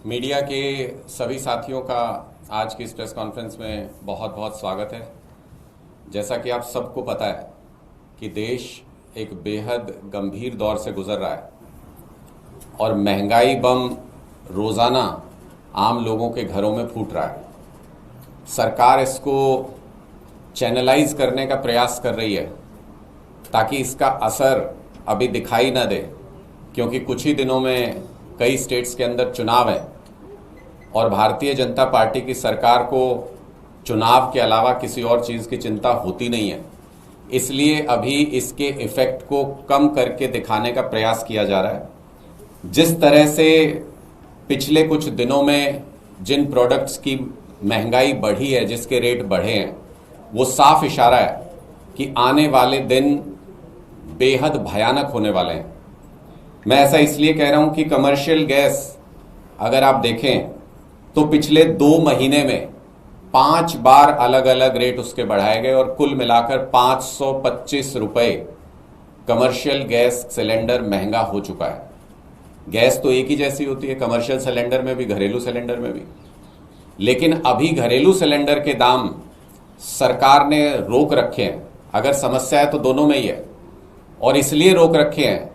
Media के सभी साथियों का आज की इस प्रेस कॉन्फ्रेंस में बहुत बहुत स्वागत है। जैसा कि आप सबको पता है कि देश एक बेहद गंभीर दौर से गुजर रहा है और महंगाई बम रोज़ाना आम लोगों के घरों में फूट रहा है। सरकार इसको चैनलाइज करने का प्रयास कर रही है ताकि इसका असर अभी दिखाई न दे, क्योंकि कुछ ही दिनों में कई स्टेट्स के अंदर चुनाव है और भारतीय जनता पार्टी की सरकार को चुनाव के अलावा किसी और चीज़ की चिंता होती नहीं है। इसलिए अभी इसके इफ़ेक्ट को कम करके दिखाने का प्रयास किया जा रहा है। जिस तरह से पिछले कुछ दिनों में जिन प्रोडक्ट्स की महंगाई बढ़ी है, जिसके रेट बढ़े हैं, वो साफ इशारा है कि आने वाले दिन बेहद भयानक होने वाले हैं। मैं ऐसा इसलिए कह रहा हूं कि कमर्शियल गैस अगर आप देखें तो पिछले 2 महीने में 5 बार अलग अलग रेट उसके बढ़ाए गए और कुल मिलाकर 525 रुपए कमर्शियल गैस सिलेंडर महंगा हो चुका है। गैस तो एक ही जैसी होती है, कमर्शियल सिलेंडर में भी, घरेलू सिलेंडर में भी, लेकिन अभी घरेलू सिलेंडर के दाम सरकार ने रोक रखे हैं। अगर समस्या है तो दोनों में ही है, और इसलिए रोक रखे हैं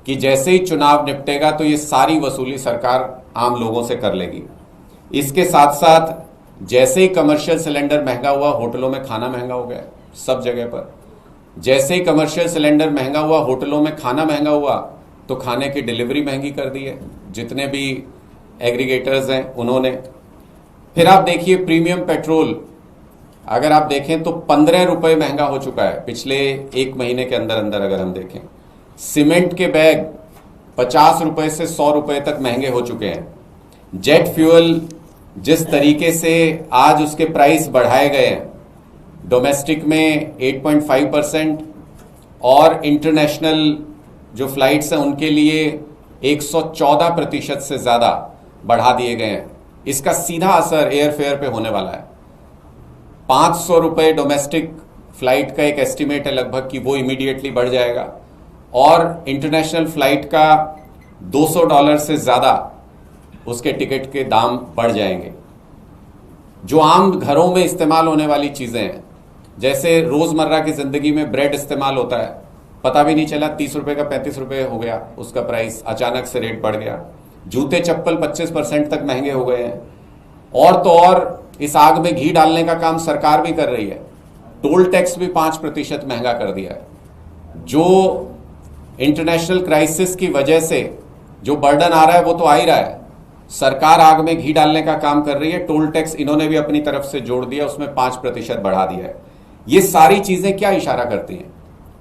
कि जैसे ही चुनाव निपटेगा तो ये सारी वसूली सरकार आम लोगों से कर लेगी। इसके साथ साथ जैसे ही कमर्शियल सिलेंडर महंगा हुआ, होटलों में खाना महंगा हो गया सब जगह पर। जैसे ही कमर्शियल सिलेंडर महंगा हुआ, होटलों में खाना महंगा हुआ, तो खाने की डिलीवरी महंगी कर दी है जितने भी एग्रीगेटर्स हैं उन्होंने। फिर आप देखिए प्रीमियम पेट्रोल, अगर आप देखें तो 15 रुपए महंगा हो चुका है पिछले 1 महीने के अंदर अंदर। अगर हम देखें सीमेंट के बैग 50 रुपए से 100 रुपए तक महंगे हो चुके हैं। जेट फ्यूल जिस तरीके से आज उसके प्राइस बढ़ाए गए हैं, डोमेस्टिक में 8.5% और इंटरनेशनल जो फ्लाइट्स हैं उनके लिए 114% से ज़्यादा बढ़ा दिए गए हैं। इसका सीधा असर एयरफेयर पे होने वाला है। 500 रुपये डोमेस्टिक फ्लाइट का एक एस्टिमेट है लगभग कि वो इमीडिएटली बढ़ जाएगा, और इंटरनेशनल फ्लाइट का $200 से ज़्यादा उसके टिकट के दाम बढ़ जाएंगे। जो आम घरों में इस्तेमाल होने वाली चीज़ें हैं, जैसे रोज़मर्रा की ज़िंदगी में ब्रेड इस्तेमाल होता है, पता भी नहीं चला 30 रुपये का 35 रुपये हो गया उसका प्राइस, अचानक से रेट बढ़ गया। जूते चप्पल 25% तक महंगे हो गए हैं। और तो और इस आग में घी डालने का काम सरकार भी कर रही है। टोल टैक्स भी 5% महंगा कर दिया है। जो इंटरनेशनल क्राइसिस की वजह से जो बर्डन आ रहा है वो तो आ ही रहा है। सरकार आग में घी डालने का काम कर रही है। टोल टैक्स इन्होंने भी अपनी तरफ से जोड़ दिया, उसमें 5% बढ़ा दिया है। ये सारी चीजें क्या इशारा करती हैं?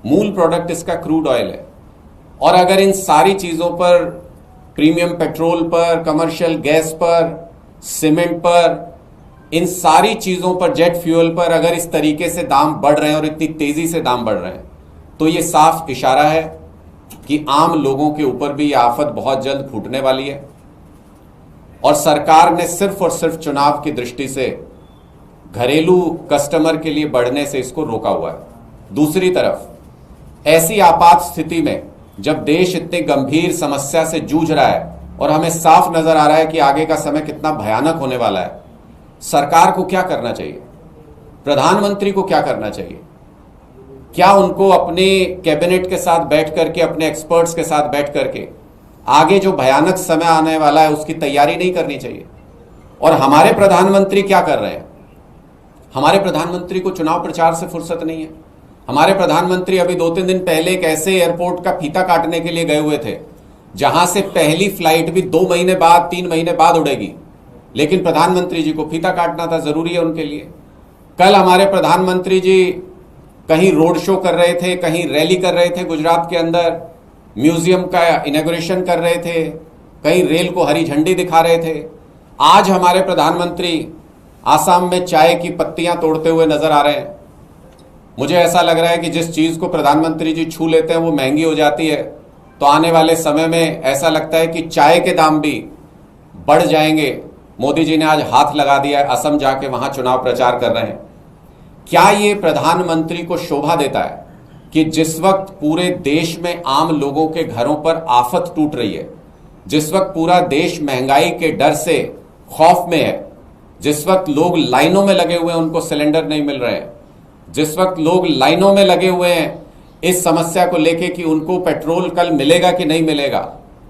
मूल प्रोडक्ट इसका क्रूड ऑयल है, और अगर इन सारी चीजों पर, प्रीमियम पेट्रोल पर, कमर्शियल गैस पर, सीमेंट पर, इन सारी चीजों पर, जेट फ्यूल पर अगर इस तरीके से दाम बढ़ रहे हैं और इतनी तेजी से दाम बढ़ रहे हैं, तो ये साफ इशारा है कि आम लोगों के ऊपर भी ये आफत बहुत जल्द फूटने वाली है। और सरकार ने सिर्फ और सिर्फ चुनाव की दृष्टि से घरेलू कस्टमर के लिए बढ़ने से इसको रोका हुआ है। दूसरी तरफ ऐसी आपात स्थिति में जब देश इतनी गंभीर समस्या से जूझ रहा है और हमें साफ नजर आ रहा है कि आगे का समय कितना भयानक होने वाला है, सरकार को क्या करना चाहिए? प्रधानमंत्री को क्या करना चाहिए? क्या उनको अपने कैबिनेट के साथ बैठ करके, अपने एक्सपर्ट्स के साथ बैठ करके आगे जो भयानक समय आने वाला है उसकी तैयारी नहीं करनी चाहिए? और हमारे प्रधानमंत्री क्या कर रहे हैं? हमारे प्रधानमंत्री को चुनाव प्रचार से फुर्सत नहीं है। हमारे प्रधानमंत्री अभी 2-3 दिन पहले एक ऐसे एयरपोर्ट का फीता काटने के लिए गए हुए थे जहां से पहली फ्लाइट भी 2 महीने बाद, 3 महीने बाद उड़ेगी, लेकिन प्रधानमंत्री जी को फीता काटना था, जरूरी है उनके लिए। कल हमारे प्रधानमंत्री जी कहीं रोड शो कर रहे थे, कहीं रैली कर रहे थे गुजरात के अंदर, म्यूजियम का इनॉग्रेशन कर रहे थे, कहीं रेल को हरी झंडी दिखा रहे थे। आज हमारे प्रधानमंत्री आसाम में चाय की पत्तियां तोड़ते हुए नजर आ रहे हैं। मुझे ऐसा लग रहा है कि जिस चीज को प्रधानमंत्री जी छू लेते हैं वो महंगी हो जाती है, तो आने वाले समय में ऐसा लगता है कि चाय के दाम भी बढ़ जाएंगे। मोदी जी ने आज हाथ लगा दिया है, असम जाके वहां चुनाव प्रचार कर रहे हैं। क्या ये प्रधानमंत्री को शोभा देता है कि जिस वक्त पूरे देश में आम लोगों के घरों पर आफत टूट रही है, जिस वक्त पूरा देश महंगाई के डर से खौफ में है, जिस वक्त लोग लाइनों में लगे हुए हैं उनको सिलेंडर नहीं मिल रहे हैं, जिस वक्त लोग लाइनों में लगे हुए हैं इस समस्या को लेके कि उनको पेट्रोल कल मिलेगा कि नहीं मिलेगा,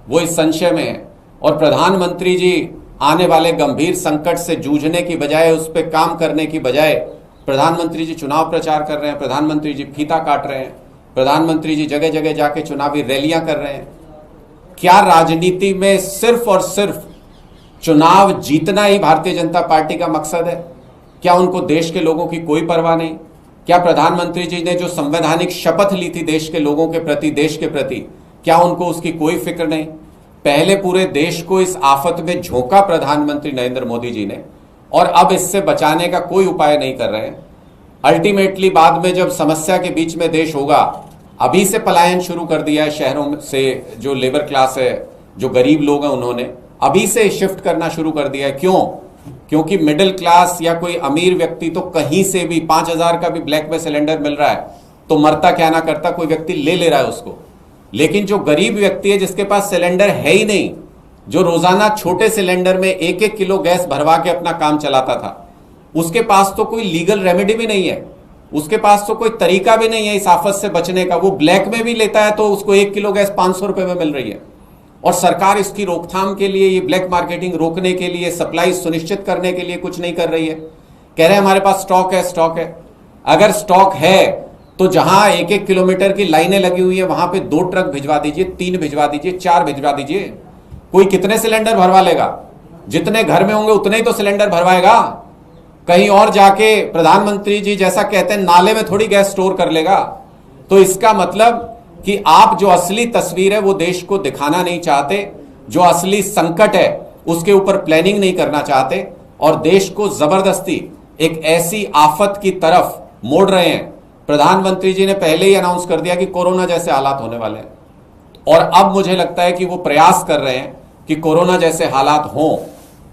वो इस संशय में है। और प्रधानमंत्री जी आने वाले गंभीर संकट से जूझने की बजाय, उस पर काम करने की बजाय, प्रधानमंत्री जी चुनाव प्रचार कर रहे हैं, प्रधानमंत्री जी फीता काट रहे हैं, प्रधानमंत्री जी जगह जगह जाके चुनावी रैलियां कर रहे हैं। क्या राजनीति में सिर्फ और सिर्फ चुनाव जीतना ही भारतीय जनता पार्टी का मकसद है? क्या उनको देश के लोगों की कोई परवाह नहीं? क्या प्रधानमंत्री जी ने जो संवैधानिक शपथ ली थी देश के लोगों के प्रति, देश के प्रति, क्या उनको उसकी कोई फिक्र नहीं? पहले पूरे देश को इस आफत में झोंका प्रधानमंत्री नरेंद्र मोदी जी ने, और अब इससे बचाने का कोई उपाय नहीं कर रहे हैं। अल्टीमेटली बाद में जब समस्या के बीच में देश होगा, अभी से पलायन शुरू कर दिया है शहरों से, जो लेबर क्लास है, जो गरीब लोग हैं, उन्होंने अभी से शिफ्ट करना शुरू कर दिया है। क्यों? क्योंकि मिडिल क्लास या कोई अमीर व्यक्ति तो कहीं से भी 5,000 का भी ब्लैक में सिलेंडर मिल रहा है तो मरता क्या ना करता, कोई व्यक्ति ले रहा है उसको। लेकिन जो गरीब व्यक्ति है जिसके पास सिलेंडर है ही नहीं, जो रोजाना छोटे सिलेंडर में 1-1 किलो गैस भरवा के अपना काम चलाता था, उसके पास तो कोई लीगल रेमेडी भी नहीं है, उसके पास तो कोई तरीका भी नहीं है इस आफत से बचने का। वो ब्लैक में भी लेता है तो उसको 1 किलो गैस 500 रुपए में मिल रही है। और सरकार इसकी रोकथाम के लिए, ये ब्लैक मार्केटिंग रोकने के लिए, सप्लाई सुनिश्चित करने के लिए कुछ नहीं कर रही है। कह रहे हैं हमारे पास स्टॉक है, स्टॉक है। अगर स्टॉक है तो जहां 1-1 किलोमीटर की लाइनें लगी हुई है वहां पे 2 ट्रक भिजवा दीजिए, 3 भिजवा दीजिए, 4 भिजवा दीजिए। कोई कितने सिलेंडर भरवा लेगा? जितने घर में होंगे उतने ही तो सिलेंडर भरवाएगा। कहीं और जाके प्रधानमंत्री जी जैसा कहते हैं नाले में थोड़ी गैस स्टोर कर लेगा। तो इसका मतलब कि आप जो असली तस्वीर है वो देश को दिखाना नहीं चाहते, जो असली संकट है उसके ऊपर प्लानिंग नहीं करना चाहते, और देश को जबरदस्ती एक ऐसी आफत की तरफ मोड़ रहे हैं। प्रधानमंत्री जी ने पहले ही अनाउंस कर दिया कि कोरोना जैसे हालात होने वाले हैं, और अब मुझे लगता है कि वो प्रयास कर रहे हैं कि कोरोना जैसे हालात हों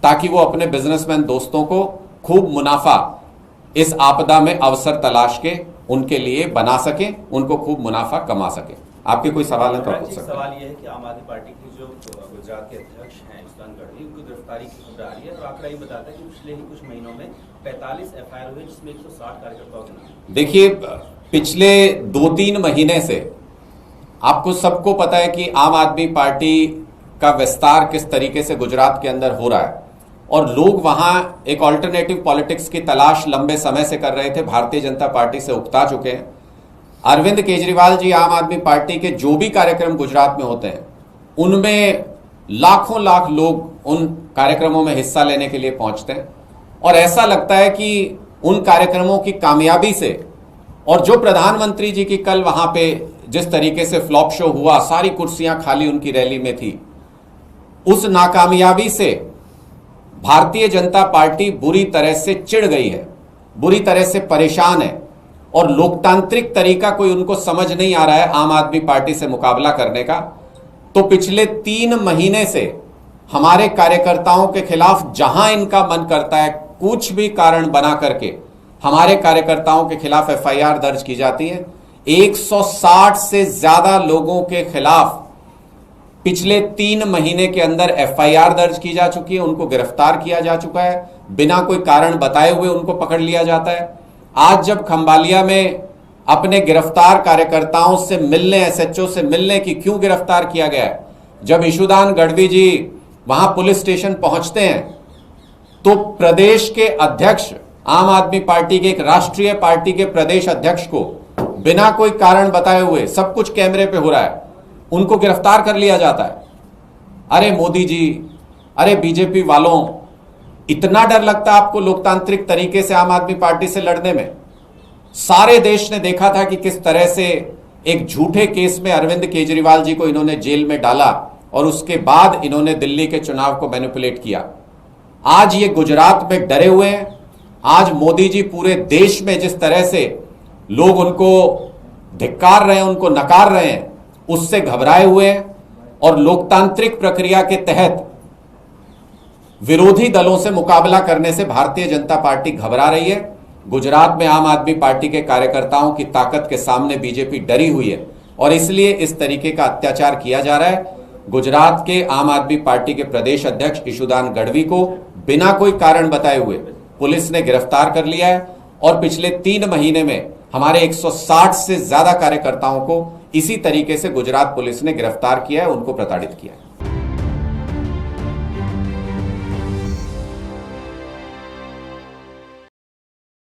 ताकि वो अपने बिजनेसमैन दोस्तों को खूब मुनाफा इस आपदा में अवसर तलाश के उनके लिए बना सके, उनको खूब मुनाफा कमा सके। आपके कोई सवाल है तो पूछ सकते हैं। सवाल ये है कि आम आदमी पार्टी के जो गुजरात के अध्यक्ष हैं इस्लाम गढ़वी, उनकी गिरफ्तारी की खबर आ रही है, तो आंकड़ा ये बताता है कि पिछले ही कुछ महीनों में 45 एफआईआर हुए जिसमें 160 कार्यकर्ताओं के नाम। देखिए, पिछले 2-3 महीने से आपको सबको पता है कि आम आदमी पार्टी का विस्तार किस तरीके से गुजरात के अंदर हो रहा है, और लोग वहां एक ऑल्टरनेटिव पॉलिटिक्स की तलाश लंबे समय से कर रहे थे, भारतीय जनता पार्टी से उकता चुके हैं। अरविंद केजरीवाल जी, आम आदमी पार्टी के जो भी कार्यक्रम गुजरात में होते हैं उनमें लाखों लाख लोग उन कार्यक्रमों में हिस्सा लेने के लिए पहुंचते हैं, और ऐसा लगता है कि उन कार्यक्रमों की कामयाबी से, और जो प्रधानमंत्री जी की कल वहां पे जिस तरीके से फ्लॉप शो हुआ, सारी कुर्सियां खाली उनकी रैली में थी, उस नाकामयाबी से भारतीय जनता पार्टी बुरी तरह से चिढ़ गई है, बुरी तरह से परेशान है, और लोकतांत्रिक तरीका कोई उनको समझ नहीं आ रहा है आम आदमी पार्टी से मुकाबला करने का। तो पिछले 3 महीने से हमारे कार्यकर्ताओं के खिलाफ जहां इनका मन करता है कुछ भी कारण बना करके हमारे कार्यकर्ताओं के खिलाफ एफआईआर दर्ज की जाती है। 160 से ज्यादा लोगों के खिलाफ पिछले 3 महीने के अंदर एफआईआर दर्ज की जा चुकी है, उनको गिरफ्तार किया जा चुका है, बिना कोई कारण बताए हुए उनको पकड़ लिया जाता है। आज जब खंबालिया में अपने गिरफ्तार कार्यकर्ताओं से मिलने, एसएचओ से मिलने की क्यों गिरफ्तार किया गया है, जब ईशुदान गढ़वी जी वहां पुलिस स्टेशन पहुंचते हैं तो प्रदेश के अध्यक्ष, आम आदमी पार्टी के, एक राष्ट्रीय पार्टी के प्रदेश अध्यक्ष को बिना कोई कारण बताए हुए, सब कुछ कैमरे पे हो रहा है, उनको गिरफ्तार कर लिया जाता है। अरे मोदी जी, अरे बीजेपी वालों, इतना डर लगता है आपको लोकतांत्रिक तरीके से आम आदमी पार्टी से लड़ने में? सारे देश ने देखा था कि किस तरह से एक झूठे केस में अरविंद केजरीवाल जी को इन्होंने जेल में डाला, और उसके बाद इन्होंने दिल्ली के चुनाव को मैनिपुलेट किया। आज ये गुजरात में डरे हुए हैं। आज मोदी जी पूरे देश में जिस तरह से लोग उनको धिक्कार रहे हैं, उनको नकार रहे हैं, उससे घबराए हुए हैं, और लोकतांत्रिक प्रक्रिया के तहत विरोधी दलों से मुकाबला करने से भारतीय जनता पार्टी घबरा रही है। गुजरात में आम आदमी पार्टी के कार्यकर्ताओं की ताकत के सामने बीजेपी डरी हुई है, और इसलिए इस तरीके का अत्याचार किया जा रहा है। गुजरात के आम आदमी पार्टी के प्रदेश अध्यक्ष ईशुदान गढ़वी को बिना कोई कारण बताए हुए पुलिस ने गिरफ्तार कर लिया है और पिछले 3 महीने में हमारे 160 से ज्यादा कार्यकर्ताओं को इसी तरीके से गुजरात पुलिस ने गिरफ्तार किया है, उनको प्रताड़ित किया है।